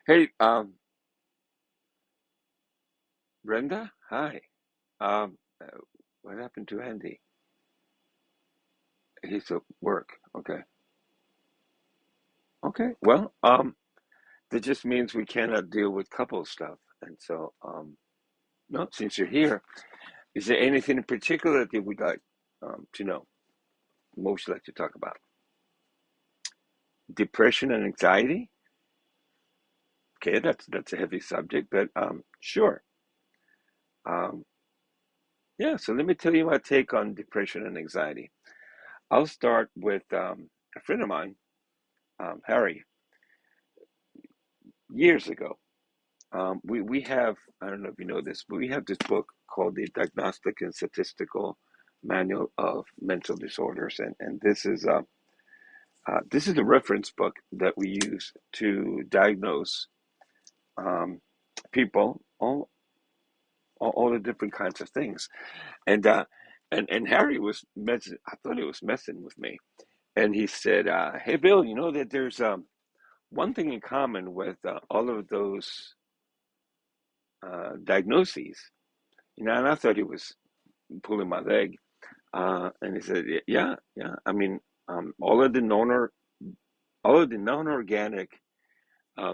Hey, Brenda, hi. Um, uh, what happened to Andy? He's at work. Okay. Okay. Well, that just means we cannot deal with couple stuff. And so, no, since you're here, is there anything in particular that you would like to know? Most like to talk about depression and anxiety. Okay, that's a heavy subject, but sure. Um, yeah. So let me tell you my take on depression and anxiety. I'll start with a friend of mine, Harry, years ago. We have, I don't know if you know this, but we have this book called the Diagnostic and Statistical Manual of Mental Disorders, and this is the reference book that we use to diagnose um, people, all the different kinds of things. And and Harry was messing, I thought he was messing with me, and he said, "Hey Bill, you know that there's one thing in common with all of those diagnoses." You know, and I thought he was pulling my leg. And he said, "Yeah, yeah. I mean, all of the non-organic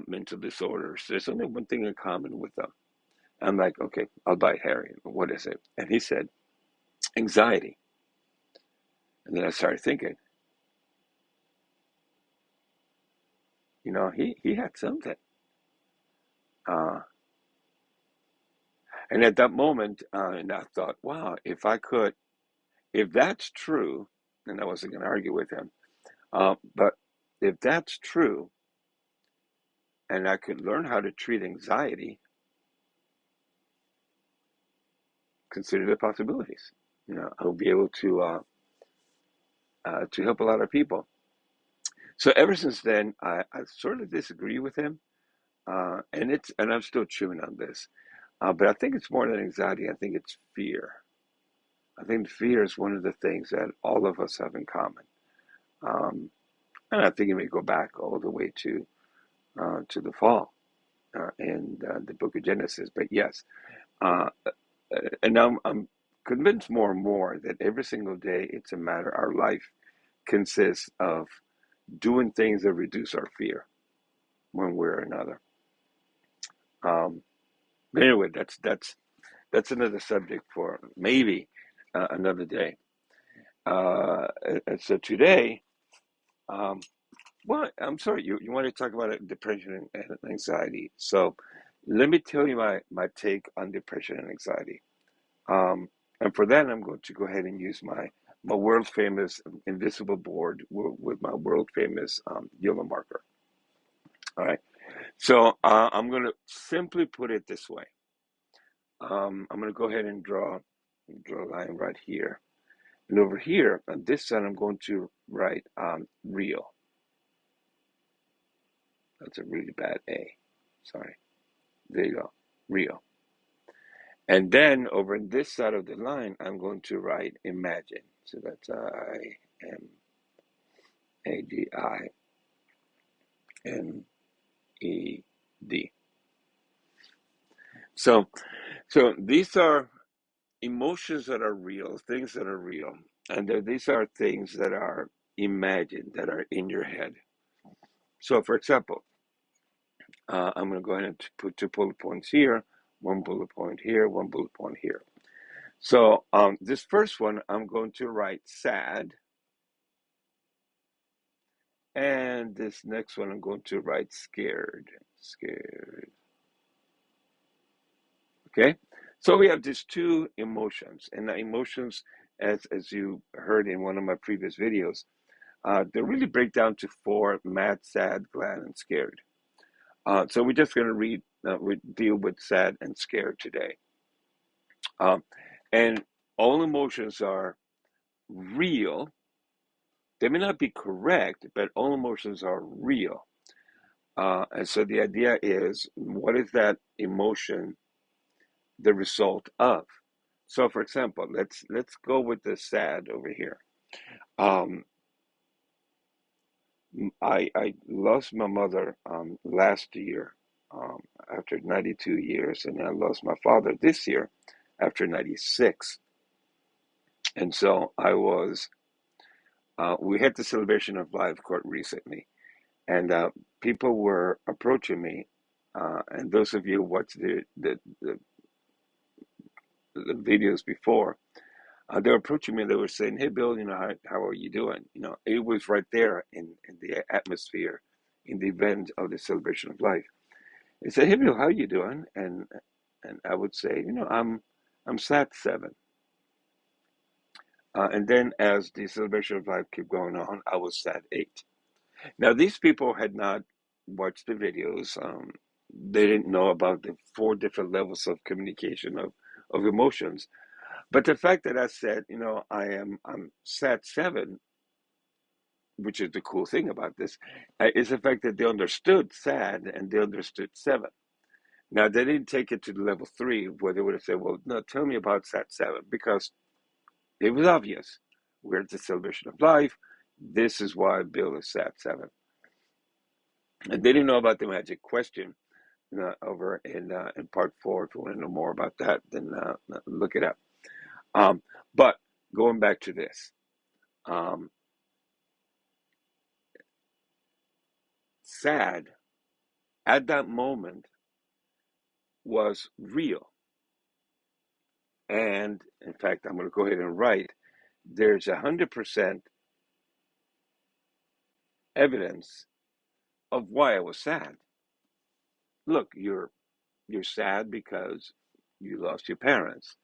mental disorders. There's only one thing in common with them." I'm like, "Okay, I'll bite Harry. What is it?" And he said, "Anxiety." And then I started thinking, he had something. Uh, and at that moment, and I thought, wow, if that's true, and I wasn't going to argue with him, but if that's true, and I could learn how to treat anxiety, consider the possibilities. I'll be able to help a lot of people. So ever since then, I sort of disagree with him, and I'm still chewing on this. But I think it's more than anxiety. I think it's fear. I think fear is one of the things that all of us have in common. Um, and I think it may go back all the way to the fall in the Book of Genesis. But yes, uh, and I'm convinced more and more that every single day it's a matter. Our life consists of doing things that reduce our fear one way or another. Um, but anyway, that's another subject for maybe another day. And so today, um, well, I'm sorry, you want to talk about depression and anxiety. So let me tell you my take on depression and anxiety. Um, and for that, I'm going to go ahead and use my world famous invisible board with my world famous yellow marker. All right. So I'm going to simply put it this way. I'm going to go ahead and draw a line right here. And over here, on this side, I'm going to write real. That's a really bad A. Sorry. There you go. Real. And then over on this side of the line, I'm going to write imagine. So that's Imamed. So so these are emotions that are real, things that are real, and these are things that are imagined, that are in your head. So, for example, I'm going to go ahead and put two bullet points here, one bullet point here, one bullet point here. So, this first one, I'm going to write sad, and this next one, I'm going to write scared, scared. Okay, so we have these two emotions, and the emotions, as you heard in one of my previous videos, they really break down to four: mad, sad, glad, and scared. So we're just going to deal with sad and scared today. Um, and all emotions are real. They may not be correct, but all emotions are real. And so the idea is, what is that emotion the result of? So, for example, let's go with the sad over here. Um, I lost my mother last year, um, after 92 years, and I lost my father this year after 96. And so we had the Celebration of Life court recently, and people were approaching me. And those of you who watched the videos before, they were approaching me. They were saying, "Hey, Bill, how are you doing?" It was right there in the atmosphere, in the event of the Celebration of Life. They said, "Hey, Bill, how are you doing?" And I would say, I'm sat seven. And then as the Celebration of Life kept going on, I was sat eight. Now these people had not watched the videos. They didn't know about the four different levels of communication of emotions. But the fact that I said, I'm sat seven, which is the cool thing about this, is the fact that they understood sad and they understood seven. Now they didn't take it to the level three where they would have said, "Well, no, tell me about sat seven," because it was obvious. We're at the Celebration of Life. This is why Bill is sat seven. And they didn't know about the magic question over in part four. If you want to know more about that, then look it up. Um, but going back to this, um, sad at that moment was real. And in fact, I'm going to go ahead and write, there's 100% evidence of why I was sad. Look, you're sad because you lost your parents,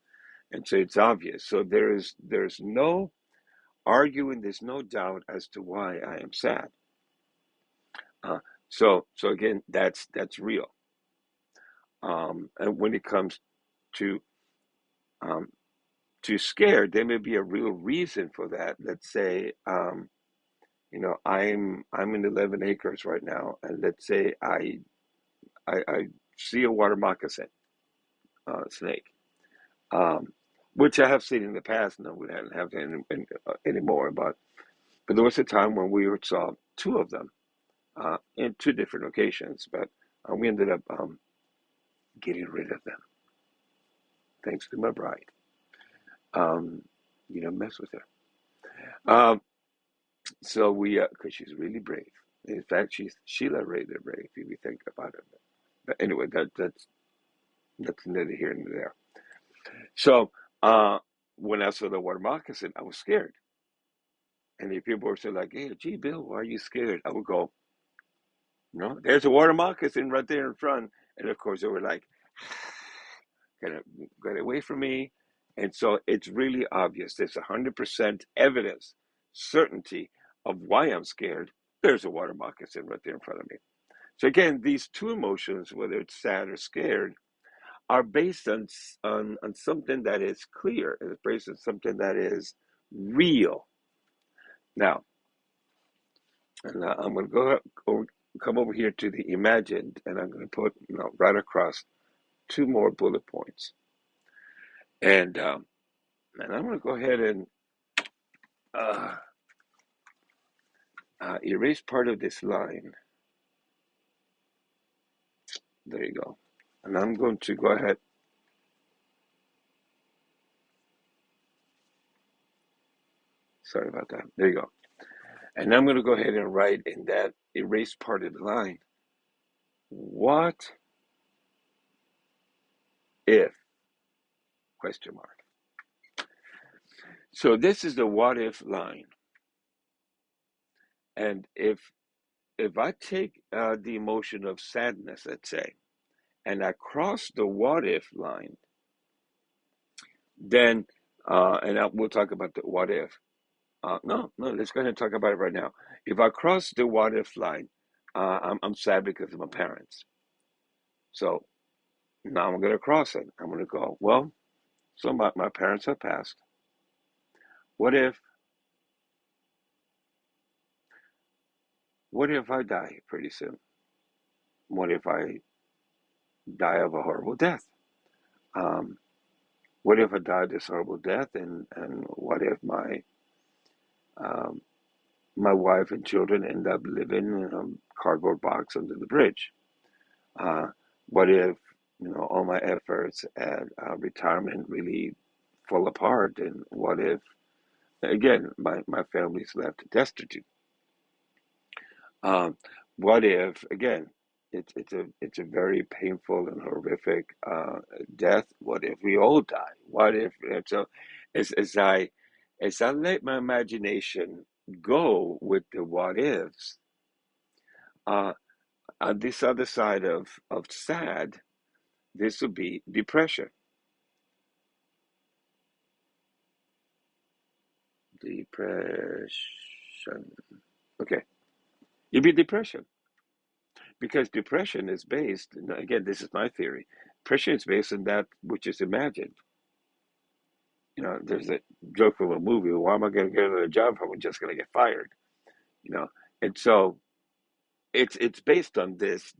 and so it's obvious. So there's no arguing, there's no doubt as to why I am sad. Uh, so again, that's real. And when it comes to um, scared, there may be a real reason for that. Let's say, I'm in 11 acres right now, and let's say I see a water moccasin snake, um, which I have seen in the past. No, we don't have anymore, but there was a time when we saw two of them in two different locations, but we ended up getting rid of them thanks to my bride. Um, you don't mess with her. Um, so because she's really brave. In fact, Sheila rather brave if you think about it. But anyway, that's neither here nor there. So when I saw the water moccasin, I was scared. And the people were saying like, "Hey, gee, Bill, why are you scared?" I would go, "No, there's a water moccasin right there in front." And of course, they were like, get away from me. And so it's really obvious. There's 100% evidence, certainty of why I'm scared. There's a water moccasin right there in front of me. So again, these two emotions, whether it's sad or scared, are based on something that is clear. It's based on something that is real. Now, and I'm going to come over here to the imagined, and I'm going to put right across two more bullet points. And I'm going to go ahead and uh, erase part of this line. There you go. And I'm going to go ahead. Sorry about that. There you go. And I'm going to go ahead and write in that erased part of the line, what if, question mark. So this is the what if line. And if I take the emotion of sadness, let's say, and I cross the what if line, then, we'll talk about the what if. No, let's go ahead and talk about it right now. If I cross the what if line, I'm sad because of my parents. So now I'm going to cross it. I'm going to go, well, so my parents have passed. What if, what if I die pretty soon? What if I die of a horrible death? Um, what if I die this horrible death, and what if um, my wife and children end up living in a cardboard box under the bridge? Uh, what if, all my efforts at retirement really fall apart? And what if, again, my family's left destitute? Um, what if, again, it's a very painful and horrific death? What if we all die? What if, and so as I let my imagination go with the what ifs, uh, on this other side of sad, this would be depression. Depression. Okay, it'd be depression because depression is based. Again, this is my theory. Depression is based on that which is imagined. There's a joke from a movie. Why am I going to get another job if I'm just going to get fired? You know, and so it's based on this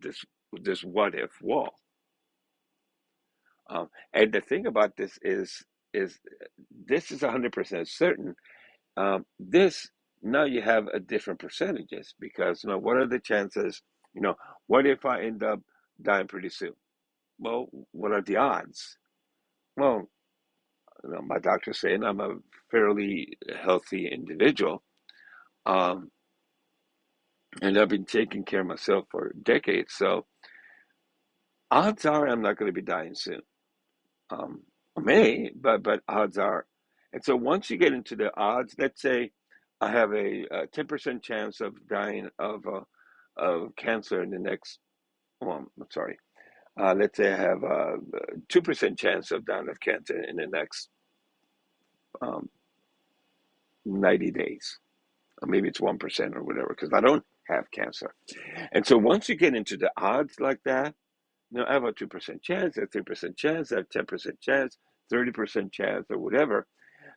what if wall. And the thing about this is this is 100% certain. This now you have a different percentages because what are the chances? You know, what if I end up dying pretty soon? Well, what are the odds? Well, my doctor's saying I'm a fairly healthy individual. Um, and I've been taking care of myself for decades. So odds are I'm not going to be dying soon. I may, but odds are. And so once you get into the odds, let's say I have a 10% chance of dying of cancer in the next. Well, I'm sorry. Let's say I have a 2% chance of dying of cancer in the next um, 90 days. Or maybe it's 1% or whatever, because I don't have cancer. And so once you get into the odds like that, I have a 2% chance, a 3% chance, a 10% chance, 30% chance, or whatever.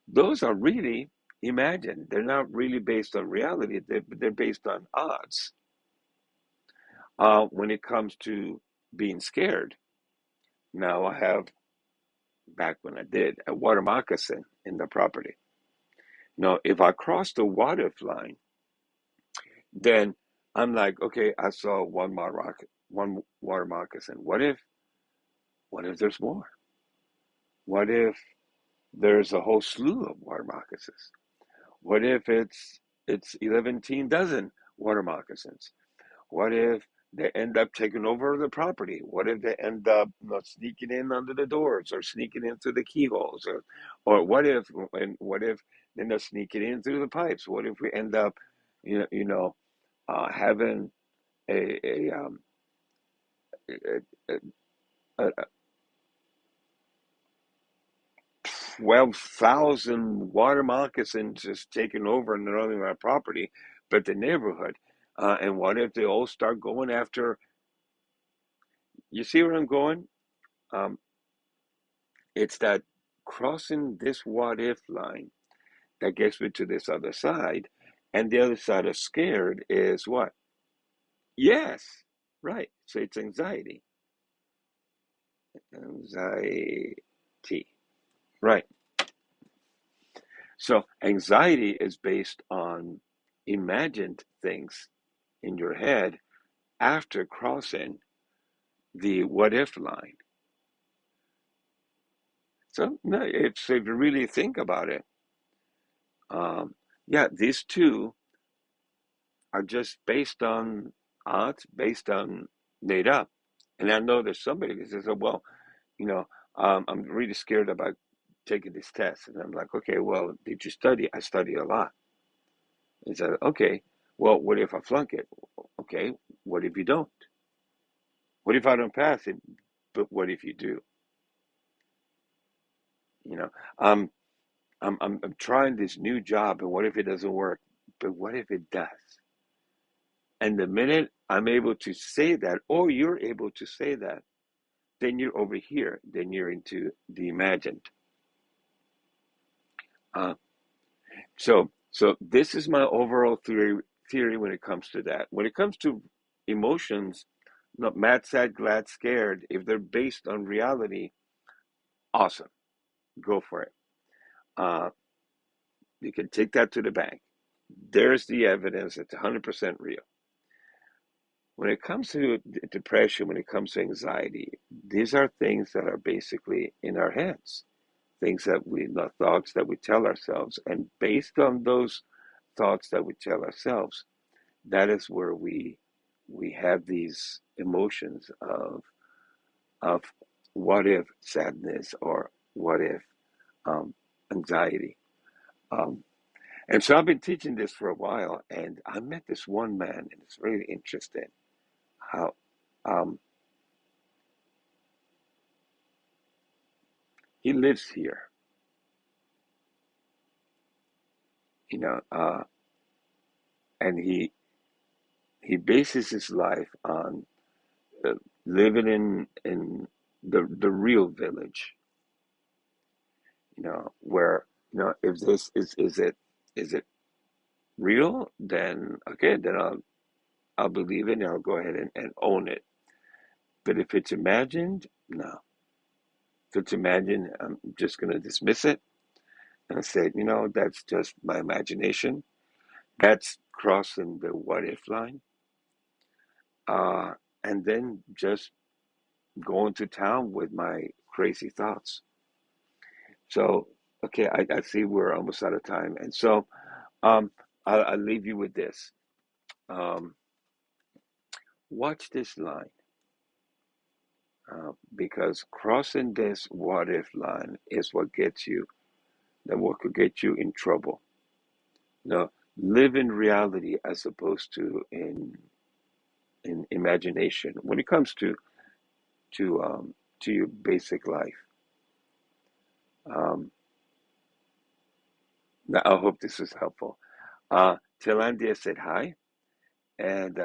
Those are really imagined. They're not really based on reality. They're based on odds. When it comes to being scared, now I have, back when I did, a water moccasin in the property. Now, if I cross the water line, then I'm like, okay, I saw one water moccasin. What if there's more? What if there's a whole slew of water moccasins? What if it's 11 dozen water moccasins? What if they end up taking over the property? What if they end up sneaking in under the doors or sneaking in through the keyholes? Or what if they end up sneaking in through the pipes? What if we end up, having a 12,000 water moccasins just taking over not only my property, but the neighborhood? And what if they all start going after, you see where I'm going? Um, it's that crossing this what if line that gets me to this other side. And the other side of scared is what? Yes, right. So it's anxiety. Anxiety. Right. So anxiety is based on imagined things in your head after crossing the what if line. So no, if you really think about it, um, yeah, these two are just based on odds, based on made up. And I know there's somebody that says, oh, well, you know, I'm really scared about taking this test. And I'm like, okay, well, did you study? I study a lot. He said, okay, well, what if I flunk it? Okay, what if you don't? What if I don't pass it? But what if you do? You know, um, I'm trying this new job, and what if it doesn't work? But what if it does? And the minute I'm able to say that, or you're able to say that, then you're over here. Then you're into the imagined. Uh, so this is my overall theory when it comes to that. When it comes to emotions, not mad, sad, glad, scared, if they're based on reality, awesome, go for it. Uh, you can take that to the bank. There's the evidence. It's 100% real. when it comes to depression, when it comes to anxiety, these are things that are basically in our heads, things that the thoughts that we tell ourselves. And based on those thoughts that we tell ourselves, that is where we have these emotions of what if sadness or what if um, anxiety. Um, and so I've been teaching this for a while, and I met this one man, and it's really interesting how um, he lives here, you know, and he bases his life on uh, living in the real village, where if this is it real, then okay, then I'll believe it and I'll go ahead and own it. But if it's imagined, no. If it's imagined, I'm just gonna dismiss it and say, that's just my imagination. That's crossing the what if line. Uh, and then just going to town with my crazy thoughts. So, okay, I see we're almost out of time. And so um, I'll leave you with this. Um, watch this line because crossing this what if line is what could get you in trouble. Live in reality as opposed to in imagination when it comes to to your basic life. Um, now, I hope this is helpful. Tilandia said hi, and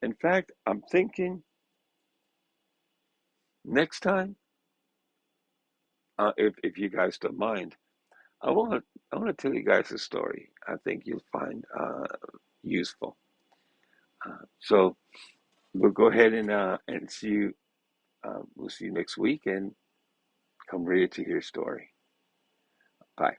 in fact, I'm thinking next time, if you guys don't mind, I want to tell you guys a story. I think you'll find useful. So we'll go ahead and see you. We'll see you next week, and come ready to hear a story. Bye.